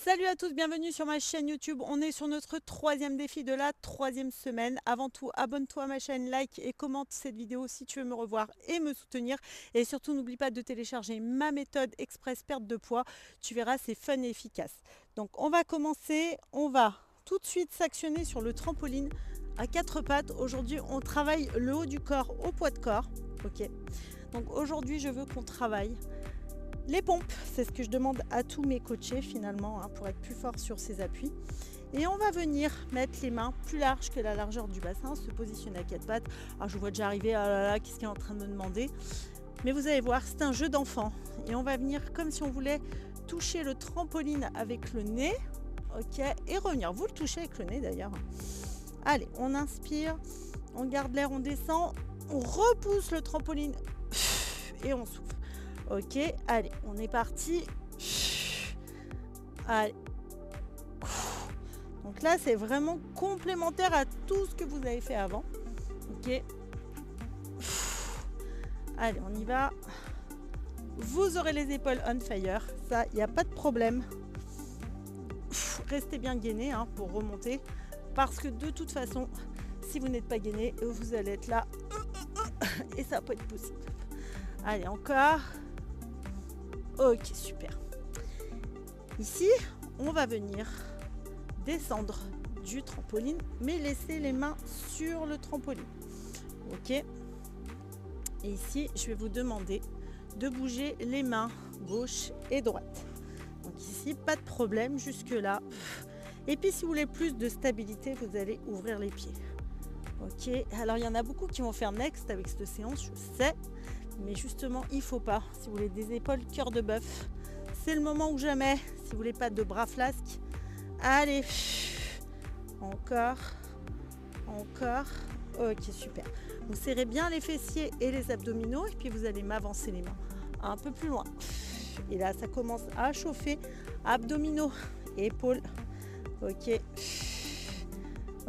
Salut à tous, bienvenue sur ma chaîne YouTube. On est sur notre troisième défi de la troisième semaine. Avant tout, abonne-toi à ma chaîne, like et commente cette vidéo si tu veux me revoir et me soutenir. Et surtout, n'oublie pas de télécharger ma méthode express perte de poids. Tu verras, c'est fun et efficace. Donc, on va commencer. On va tout de suite s'actionner sur le trampoline à quatre pattes. Aujourd'hui, on travaille le haut du corps au poids de corps. Ok. Donc, aujourd'hui, je veux qu'on travaille les pompes, c'est ce que je demande à tous mes coachés finalement, pour être plus fort sur ses appuis. Et on va venir mettre les mains plus larges que la largeur du bassin, se positionner à quatre pattes. Alors je vois déjà arriver, ah là là, qu'est-ce qu'il est en train de me demander? Mais vous allez voir, c'est un jeu d'enfant. Et on va venir comme si on voulait toucher le trampoline avec le nez, ok, et revenir. Vous le touchez avec le nez d'ailleurs. Allez, on inspire, on garde l'air, on descend, on repousse le trampoline et on souffle. Ok, allez, on est parti. Allez. Donc là, c'est vraiment complémentaire à tout ce que vous avez fait avant. Ok. Allez, on y va. Vous aurez les épaules on fire. Ça, il n'y a pas de problème. Restez bien gainé pour remonter. Parce que de toute façon, si vous n'êtes pas gainé, vous allez être là. Et ça peut être possible. Allez, encore. Ok, super. Ici, on va venir descendre du trampoline, mais laisser les mains sur le trampoline. Ok. Et ici, je vais vous demander de bouger les mains gauche et droite. Donc ici, pas de problème jusque-là. Et puis, si vous voulez plus de stabilité, vous allez ouvrir les pieds. Ok. Alors, il y en a beaucoup qui vont faire next avec cette séance, je sais. Mais justement, il ne faut pas. Si vous voulez des épaules cœur de bœuf, c'est le moment ou jamais. Si vous voulez pas de bras flasques, allez. Encore. Encore. Ok, super. Vous serrez bien les fessiers et les abdominaux. Et puis, vous allez m'avancer les mains un peu plus loin. Et là, ça commence à chauffer. Abdominaux, épaules. Ok.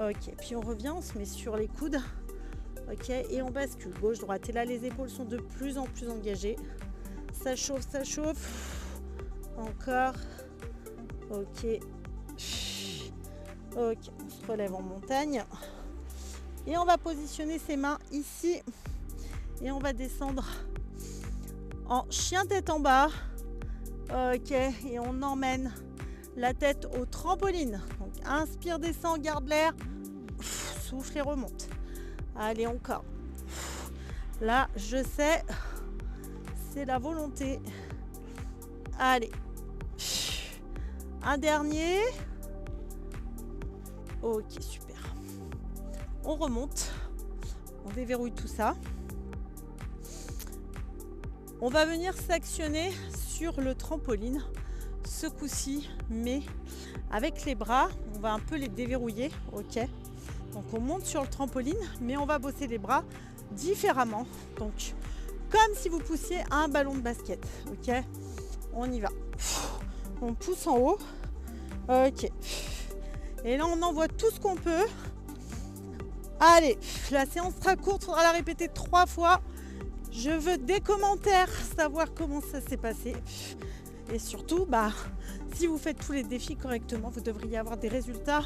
Ok. Puis, on revient. On se met sur les coudes. Ok, et on bascule gauche-droite. Et là, les épaules sont de plus en plus engagées. Ça chauffe, ça chauffe. Encore. Ok. Ok, on se relève en montagne. Et on va positionner ses mains ici. Et on va descendre en chien tête en bas. Ok, et on emmène la tête au trampoline. Donc, inspire, descend, garde l'air. Souffle et remonte. Allez, encore. Là, je sais, c'est la volonté. Allez. Un dernier. Ok, super. On remonte. On déverrouille tout ça. On va venir s'actionner sur le trampoline. Ce coup-ci, mais avec les bras, on va un peu les déverrouiller. Ok. Donc on monte sur le trampoline, mais on va bosser les bras différemment. Donc comme si vous poussiez un ballon de basket. Ok, on y va. On pousse en haut. Ok. Et là on envoie tout ce qu'on peut. Allez, la séance sera courte, il faudra la répéter 3 fois. Je veux des commentaires, savoir comment ça s'est passé. Et surtout, si vous faites tous les défis correctement, vous devriez avoir des résultats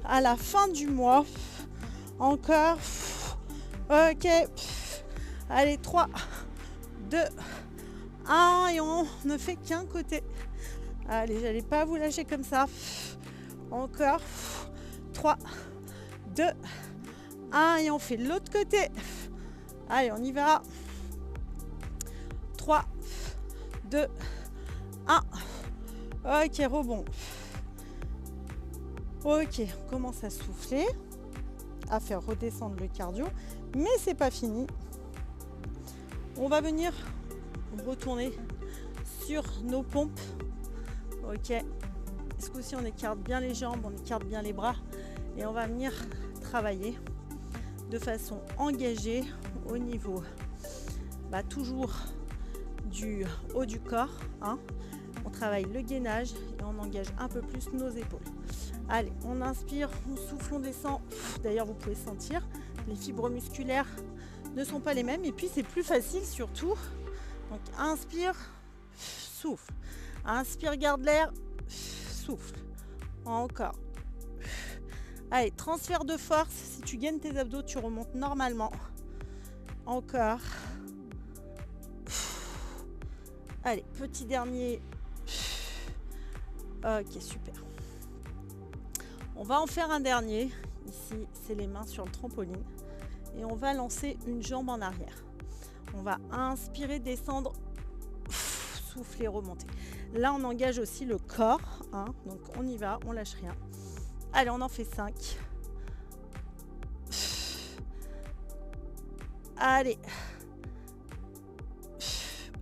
à la fin du mois. Encore. Ok. Allez, 3, 2, 1. Et on ne fait qu'un côté. Allez, j'allais pas vous lâcher comme ça. Encore. 3, 2, 1. Et on fait l'autre côté. Allez, on y va. 3, 2, 1. Ok, rebond. Ok, on commence à souffler, à faire redescendre le cardio, mais c'est pas fini. On va venir retourner sur nos pompes. Ok, ce coup-ci on écarte bien les jambes, on écarte bien les bras et on va venir travailler de façon engagée au niveau toujours du haut du corps. On travaille le gainage et on engage un peu plus nos épaules. Allez, on inspire, on souffle, on descend. D'ailleurs, vous pouvez sentir, les fibres musculaires ne sont pas les mêmes. Et puis, c'est plus facile surtout. Donc, inspire, souffle. Inspire, garde l'air. souffle. Encore. Allez, transfert de force. Si tu gagnes tes abdos, tu remontes normalement. Encore. Allez, petit dernier. Ok, super. On va en faire un dernier. Ici, c'est les mains sur le trampoline. Et on va lancer une jambe en arrière. On va inspirer, descendre, souffler, remonter. Là, on engage aussi le corps. Hein, donc, on y va, on lâche rien. Allez, on en fait 5. Allez.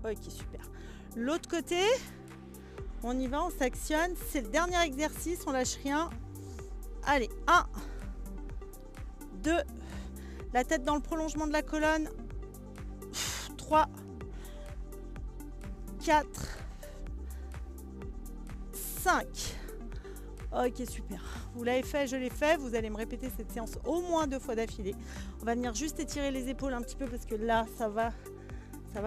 Ok, super. L'autre côté, on y va, on s'actionne. C'est le dernier exercice, on lâche rien. Allez, 1, 2, la tête dans le prolongement de la colonne. 3, 4, 5. Ok, super. Vous l'avez fait, je l'ai fait. Vous allez me répéter cette séance au moins 2 fois d'affilée. On va venir juste étirer les épaules un petit peu parce que là, ça va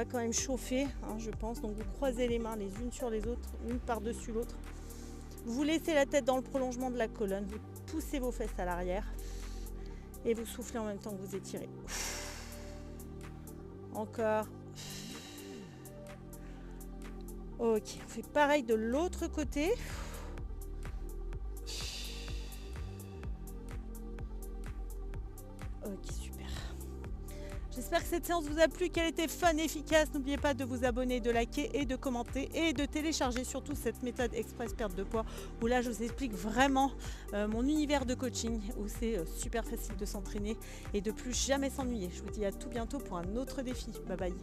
quand même chauffer, hein, je pense. Donc, vous croisez les mains les unes sur les autres, une par-dessus l'autre. Vous laissez la tête dans le prolongement de la colonne. Vous poussez vos fesses à l'arrière et vous soufflez en même temps que vous étirez. Encore. Ok, on fait pareil de l'autre côté. Ok, super. J'espère que cette séance vous a plu, qu'elle était fun, efficace. N'oubliez pas de vous abonner, de liker et de commenter et de télécharger surtout cette méthode express perte de poids où là je vous explique vraiment mon univers de coaching où c'est super facile de s'entraîner et de plus jamais s'ennuyer. Je vous dis à tout bientôt pour un autre défi. Bye bye.